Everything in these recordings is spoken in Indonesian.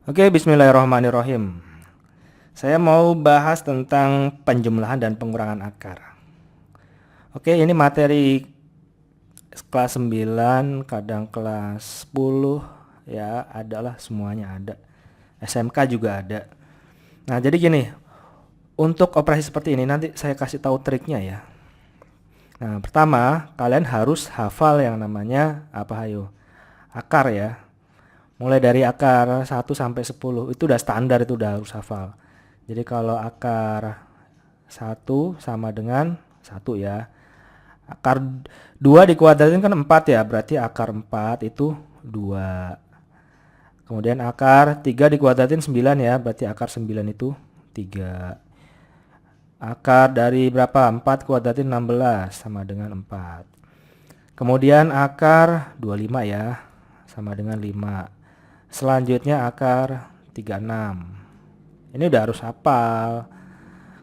Oke, bismillahirrahmanirrahim. Saya mau bahas tentang penjumlahan dan pengurangan akar. Oke, ini materi kelas 9, kadang kelas 10, ya adalah semuanya ada. SMK juga ada. Nah, jadi gini, untuk operasi seperti ini nanti saya kasih tahu triknya ya. Nah, pertama, kalian harus hafal yang namanya apa hayo? Akar ya. Mulai dari akar 1 sampai 10 itu udah standar, itu udah harus hafal. Jadi kalau akar 1 sama dengan 1 ya. Akar 2 dikuadratin kan 4 ya, berarti akar 4 itu 2. Kemudian akar 3 dikuadratin 9 ya, berarti akar 9 itu 3. Akar dari berapa? 4 kuadratin 16 sama dengan 4. Kemudian akar 25 ya, sama dengan 5. Selanjutnya akar 36. Ini udah harus hafal.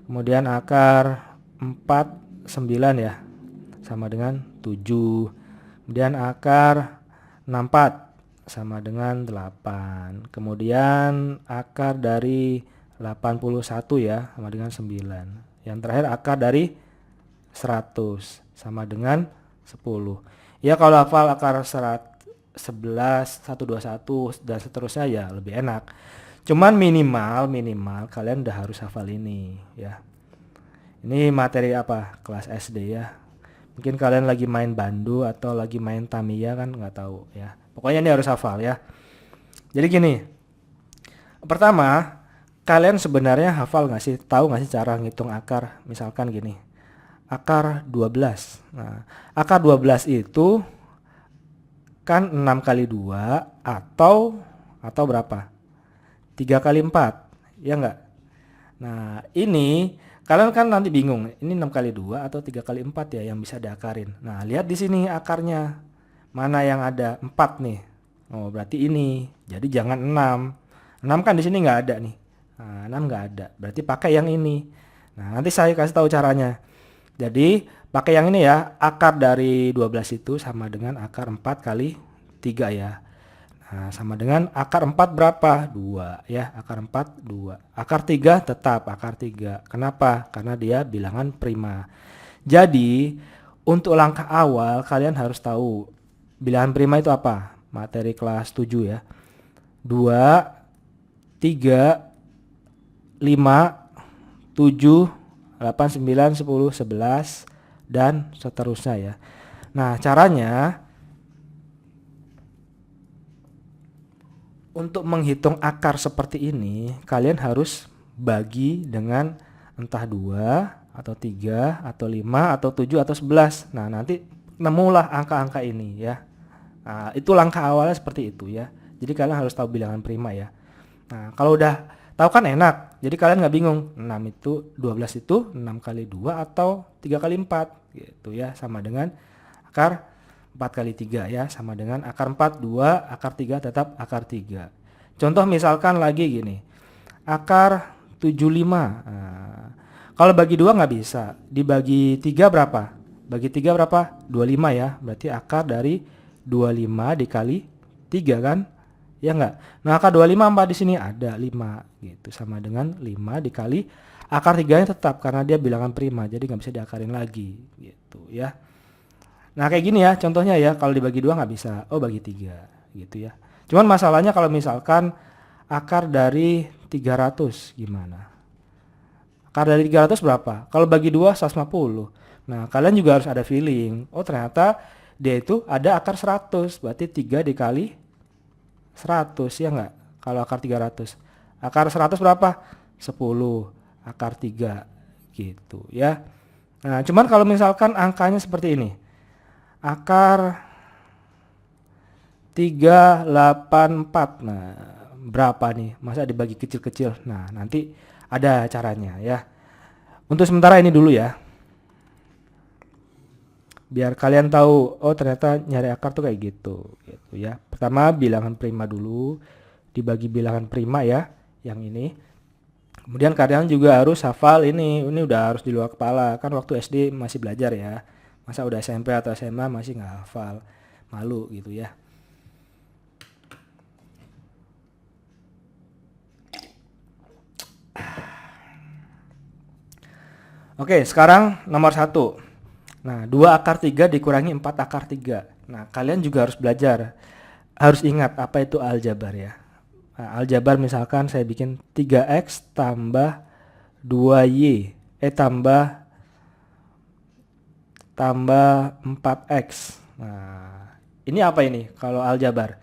Kemudian akar 49 ya, sama dengan 7. Kemudian akar 64 sama dengan 8. Kemudian akar dari 81 ya, sama dengan 9. Yang terakhir akar dari 100 sama dengan 10. Ya kalau hafal akar 11, 121 dan seterusnya ya lebih enak. Cuman minimal kalian udah harus hafal ini ya. Ini materi apa? Kelas SD ya. Mungkin kalian lagi main bandu atau lagi main Tamiya kan nggak tahu ya. Pokoknya ini harus hafal ya. Jadi gini, pertama kalian sebenarnya hafal nggak sih? Tahu nggak sih cara ngitung akar? Misalkan gini, akar 12. Nah, akar 12 itu kan 6 kali 2 atau berapa? 3 kali 4, ya enggak? Nah, ini kalian kan nanti bingung, ini 6 kali 2 atau 3 kali 4 ya yang bisa diakarin. Nah, lihat di sini akarnya. Mana yang ada 4 nih. Oh, berarti ini. Jadi jangan 6. 6 kan di sini nggak ada nih. Nah, 6 nggak ada. Berarti pakai yang ini. Nah, nanti saya kasih tahu caranya. Jadi, pakai yang ini ya. Akar dari 12 itu sama dengan akar 4 kali 3 ya. Nah, sama dengan akar 4 berapa? 2 ya. Akar 4 2. Akar 3 tetap akar 3. Kenapa? Karena dia bilangan prima. Jadi, untuk langkah awal kalian harus tahu bilangan prima itu apa? Materi kelas 7 ya. 2, 3, 5, 7, 8, 9, 10, 11 dan seterusnya ya. Nah, caranya untuk menghitung akar seperti ini, kalian harus bagi dengan entah 2 atau 3 atau 5 atau 7 atau 11. Nah, nanti nemulah angka-angka ini ya. Nah, itu langkah awalnya seperti itu ya. Jadi kalian harus tahu bilangan prima ya. Nah, kalau udah tahu kan enak. Jadi kalian nggak bingung. 6 itu 12 itu 6 kali 2 atau 3 kali 4 gitu ya. Sama dengan akar 4 kali 3 ya. Sama dengan akar 4 2, akar 3 tetap akar 3. Contoh misalkan lagi gini. Akar 75. Nah, kalau bagi 2 nggak bisa. Dibagi 3 berapa? Bagi 3 berapa? 25 ya. Berarti akar dari 25 dikali 3 kan? Ya enggak? Nah, akar 25 apa di sini? Ada 5 gitu. Sama dengan 5 dikali akar 3-nya tetap karena dia bilangan prima. Jadi nggak bisa diakarin lagi gitu ya. Nah, kayak gini ya contohnya ya. Kalau dibagi 2 nggak bisa. Oh, bagi 3 gitu ya. Cuman masalahnya kalau misalkan akar dari 300 gimana? Akar dari 300 berapa? Kalau bagi 2 150. Nah, kalian juga harus ada feeling. Oh, ternyata dia itu ada akar 100. Berarti 3 dikali 100 ya enggak? Kalau akar 300. Akar 100 berapa? 10. Akar 3 gitu ya. Nah, cuman kalau misalkan angkanya seperti ini. Akar 384. Nah, berapa nih? Masa dibagi kecil-kecil? Nah, nanti ada caranya ya. Untuk sementara ini dulu ya. Biar kalian tahu, oh ternyata nyari akar tuh kayak gitu ya. Pertama bilangan prima dulu, dibagi bilangan prima ya, yang ini. Kemudian kalian juga harus hafal ini udah harus di luar kepala. Kan waktu SD masih belajar ya. Masa udah SMP atau SMA masih nggak hafal, malu gitu ya. Oke, sekarang nomor 1. Nah, 2 akar 3 dikurangi 4 akar 3. Nah, kalian juga harus belajar. Harus ingat apa itu aljabar ya. Nah, aljabar misalkan saya bikin 3x tambah 2y. Tambah 4x. Nah, ini apa ini kalau aljabar?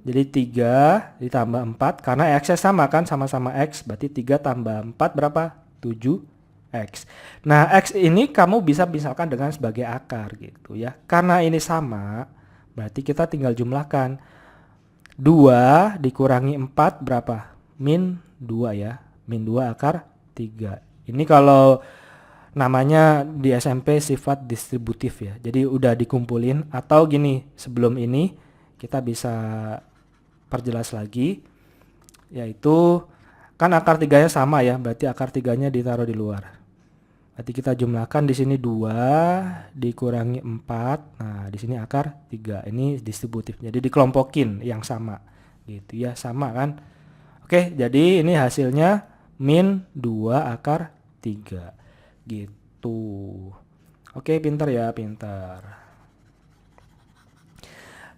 Jadi 3 ditambah 4 karena x-nya sama kan, sama-sama x, berarti 3 tambah 4 berapa? 7x. Nah, x ini kamu bisa misalkan dengan sebagai akar gitu ya. Karena ini sama, berarti kita tinggal jumlahkan. 2 dikurangi 4 berapa? Min 2 ya. Min 2 akar 3. Ini kalau namanya di SMP sifat distributif ya. Jadi udah dikumpulin, atau gini, sebelum ini kita bisa perjelas lagi, yaitu kan akar 3-nya sama ya, berarti akar 3-nya ditaruh di luar. Berarti kita jumlahkan di sini 2 dikurangi 4. Nah, di sini akar 3. Ini distributif. Jadi dikelompokin yang sama. Gitu ya, sama kan? Oke, jadi ini hasilnya min 2 akar 3. Gitu. Oke, pintar ya, pintar.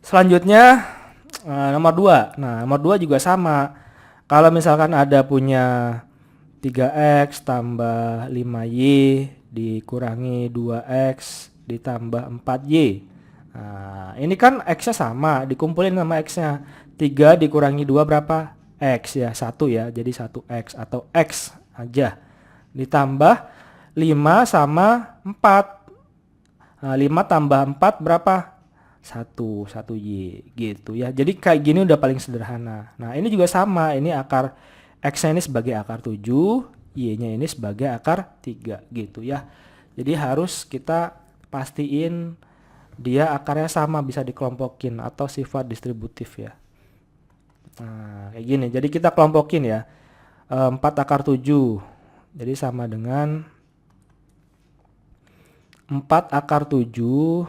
Selanjutnya nomor 2. Nah, nomor 2 juga sama. Kalau misalkan ada punya 3x tambah 5y dikurangi 2x ditambah 4y. Nah, ini kan x-nya sama, dikumpulin sama x-nya. 3 dikurangi 2 berapa? X ya, 1 ya. Jadi 1x atau x aja. Ditambah 5 sama 4. Nah, 5 tambah 4 berapa? 1y gitu ya. Jadi kayak gini udah paling sederhana. Nah, ini juga sama. Ini akar x-nya ini sebagai akar 7, y-nya ini sebagai akar 3 gitu ya. Jadi harus kita pastiin dia akarnya sama, bisa dikelompokin atau sifat distributif ya. Nah, kayak gini. Jadi kita kelompokin ya. 4 akar 7. Jadi sama dengan 4 akar 7.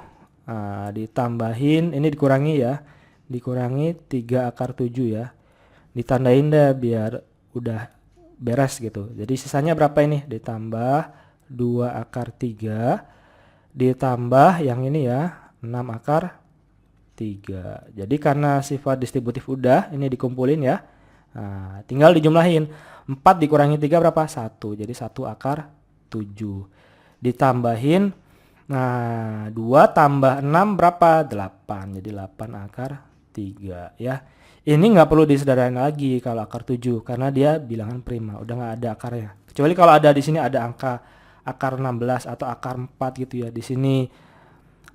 Nah, ditambahin, ini dikurangi ya. Dikurangi 3 akar 7 ya. Ditandain deh biar udah beres gitu. Jadi sisanya berapa ini? Ditambah 2 akar 3. Ditambah yang ini ya, 6 akar 3. Jadi karena sifat distributif udah, ini dikumpulin ya. Nah, tinggal dijumlahin. 4 dikurangi 3 berapa? 1. Jadi 1 akar 7. Ditambahin, nah 2 tambah 6 berapa? 8. Jadi 8 akar 3 ya. Ini nggak perlu disederhanain lagi kalau akar 7 karena dia bilangan prima, udah nggak ada akarnya. Kecuali kalau ada di sini ada angka akar 16 atau akar 4 gitu ya. Di sini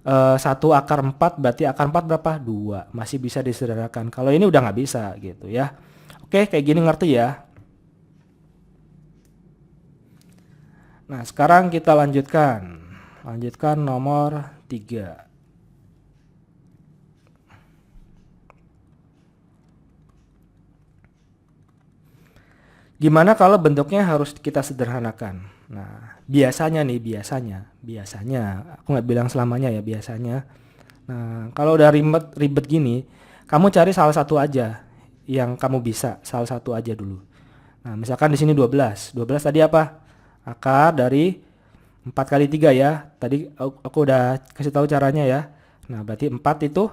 1 akar 4 berarti akar 4 berapa? 2. Masih bisa disederhanakan. Kalau ini udah nggak bisa gitu ya. Oke, kayak gini ngerti ya. Nah, sekarang kita lanjutkan. Lanjutkan nomor 3. Gimana kalau bentuknya harus kita sederhanakan? Nah, biasanya nih, biasanya, aku nggak bilang selamanya ya, biasanya. Nah, kalau udah ribet gini, kamu cari salah satu aja yang kamu bisa, salah satu aja dulu. Nah, misalkan di sini 12. 12 tadi apa? Akar dari 4 kali 3 ya. Tadi aku udah kasih tahu caranya ya. Nah, berarti 4 itu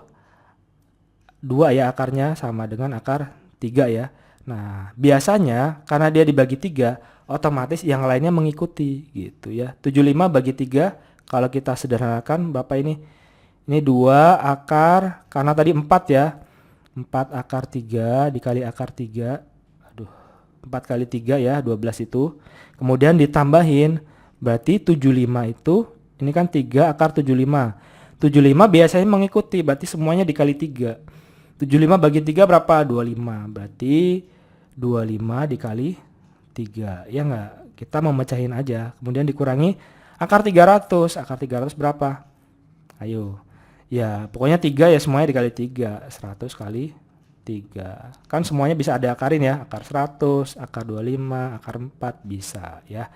2 ya akarnya, sama dengan akar 3 ya. Nah, biasanya karena dia dibagi 3, otomatis yang lainnya mengikuti gitu ya. 75 bagi 3, kalau kita sederhanakan berapa ini? Ini 2 akar, karena tadi 4 ya. 4 akar 3 dikali akar 3. Aduh, 4 kali 3 ya, 12 itu. Kemudian ditambahin, berarti 75 itu, ini kan 3 akar 75. 75 biasanya mengikuti, berarti semuanya dikali 3. 75 bagi 3 berapa? 25. Berarti 25 dikali 3. Ya enggak? Kita memecahin aja. Kemudian dikurangi akar 300. Akar 300 berapa? Ayo. Ya, pokoknya 3 ya, semuanya dikali 3. 100 kali 3. Kan semuanya bisa ada akarin ya. Akar 100, akar 25, akar 4 bisa ya.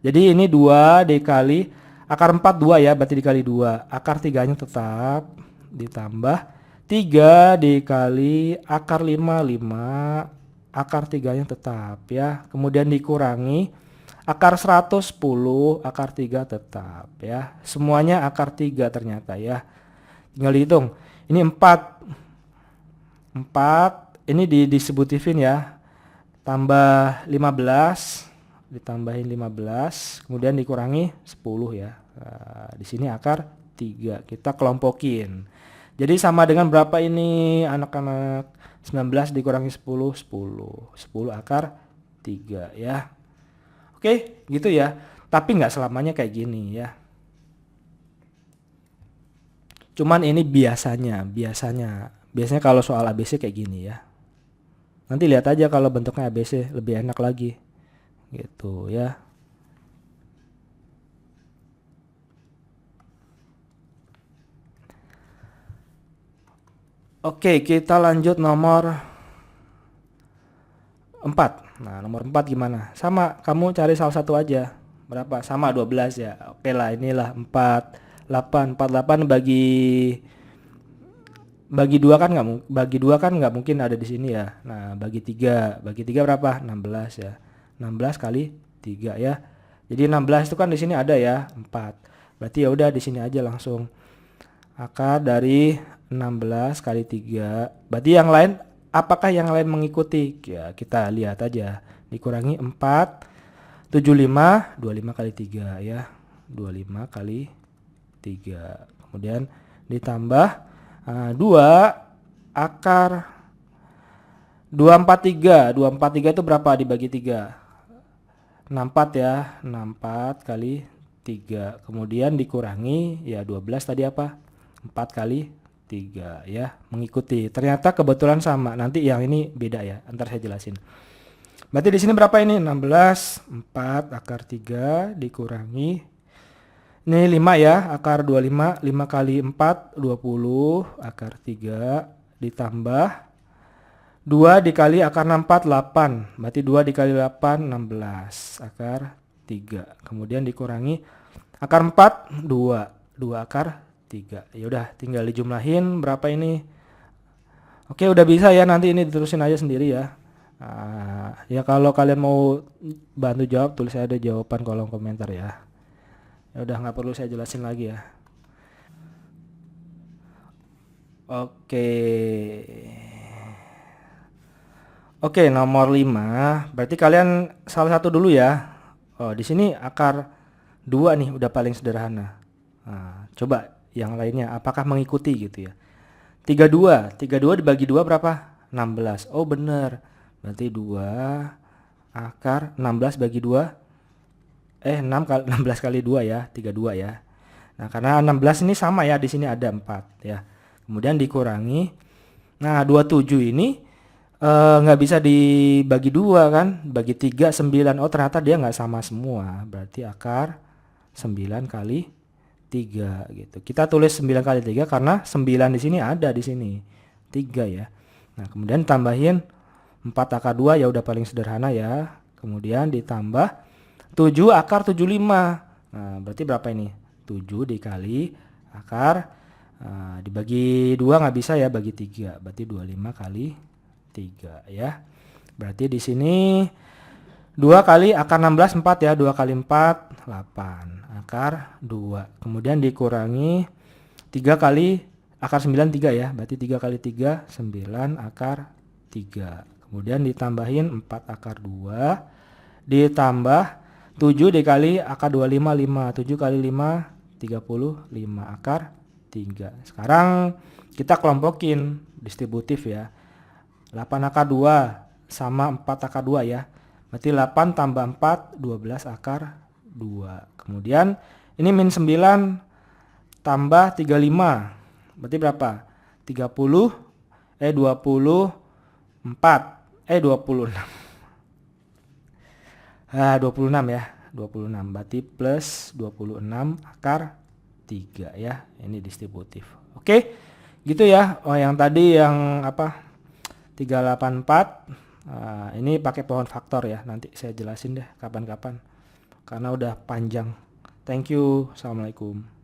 Jadi ini 2 dikali akar 4 2 ya, berarti dikali 2. Akar 3-nya tetap ditambah 3 dikali akar 5 5. Akar 3-nya tetap ya. Kemudian dikurangi Akar 110, akar 3 tetap ya. Semuanya akar 3 ternyata ya. Tinggal dihitung. Ini 4. Ini distributifin ya. Tambah 15, ditambahin 15, kemudian dikurangi 10 ya. Nah, di sini akar 3. Kita kelompokin. Jadi sama dengan berapa ini anak-anak? 19 dikurangi 10, 10. 10 akar 3 ya. Oke, gitu ya. Tapi nggak selamanya kayak gini ya. Cuman ini biasanya kalau soal ABC kayak gini ya. Nanti lihat aja kalau bentuknya ABC lebih enak lagi. Gitu ya. Oke, kita lanjut nomor 4. Nah, nomor 4 gimana? Sama, kamu cari salah satu aja. Berapa? Sama 12 ya. Oke lah, inilah 48. 48 bagi 2 kan nggak mungkin ada di sini ya. Nah, bagi 3 berapa? 16 ya. 16 kali 3 ya. Jadi 16 itu kan di sini ada ya, 4. Berarti ya udah di sini aja langsung. Akar dari 16 kali 3. Berarti yang lain, apakah yang lain mengikuti? Ya, kita lihat aja. Dikurangi 4, 75, 25 kali 3 ya. 25 kali 3. Kemudian ditambah 2 akar 243. 243 itu berapa dibagi 3? 64 ya. 64 kali 3. Kemudian dikurangi ya 12 tadi apa? 4 kali 3 ya, mengikuti. Ternyata kebetulan sama. Nanti yang ini beda ya. Ntar saya jelasin. Berarti di sini berapa ini? 16, 4 akar 3 dikurangi ini 5 ya, akar 25, 5 kali 4, 20, akar 3, ditambah 2 dikali akar 64, 8. Berarti 2 dikali 8, 16, akar 3. Kemudian dikurangi akar 4, 2. 2 akar 3. Ya udah, tinggal dijumlahin berapa ini. Oke, udah bisa ya, nanti ini diterusin aja sendiri ya. Ya kalau kalian mau bantu jawab, tulis aja jawaban kolom komentar ya. Ya udah, nggak perlu saya jelasin lagi ya. Oke, nomor 5. Berarti kalian salah satu dulu ya. Oh, di sini akar 2 nih udah paling sederhana. Nah, coba yang lainnya apakah mengikuti gitu ya. 32 dibagi 2 berapa? 16. Oh, bener. Berarti 2 akar 16 bagi 2 16 kali 2 ya, 32 ya. Nah, karena 16 ini sama ya, di sini ada 4 ya. Kemudian dikurangi. Nah, 27 ini nggak bisa dibagi 2 kan? Bagi 3 9. Oh, ternyata dia nggak sama semua. Berarti akar 9 kali 3 gitu. Kita tulis 9 kali 3 karena 9 di sini ada di sini. 3 ya. Nah, kemudian tambahin 4 akar 2 ya udah paling sederhana ya. Kemudian ditambah 7 akar 75. Nah, berarti berapa ini? 7 dikali akar dibagi 2 nggak bisa ya, bagi 3. Berarti 25 kali 3 ya. Berarti di sini 2 kali akar 16 4 ya. 2 kali 4 8 akar 2. Kemudian dikurangi 3 kali akar 9 3 ya. Berarti 3 kali 3 9 akar 3. Kemudian ditambahin 4 akar 2 ditambah 7 dikali akar 25 5. 7 kali 5 35 akar 3. Sekarang kita kelompokin distributif ya. 8 akar 2 sama 4 akar 2 ya. Berarti 8 tambah 4 12 akar 2. Kemudian ini min 9 tambah 35. Berarti berapa? 26 ya. 26 berarti plus 26 akar 3 ya. Ini distributif. Oke. Gitu ya. Oh, yang tadi yang apa? 384. Ini pakai pohon faktor ya. Nanti saya jelasin deh kapan-kapan. Karena udah panjang. Thank you. Assalamualaikum.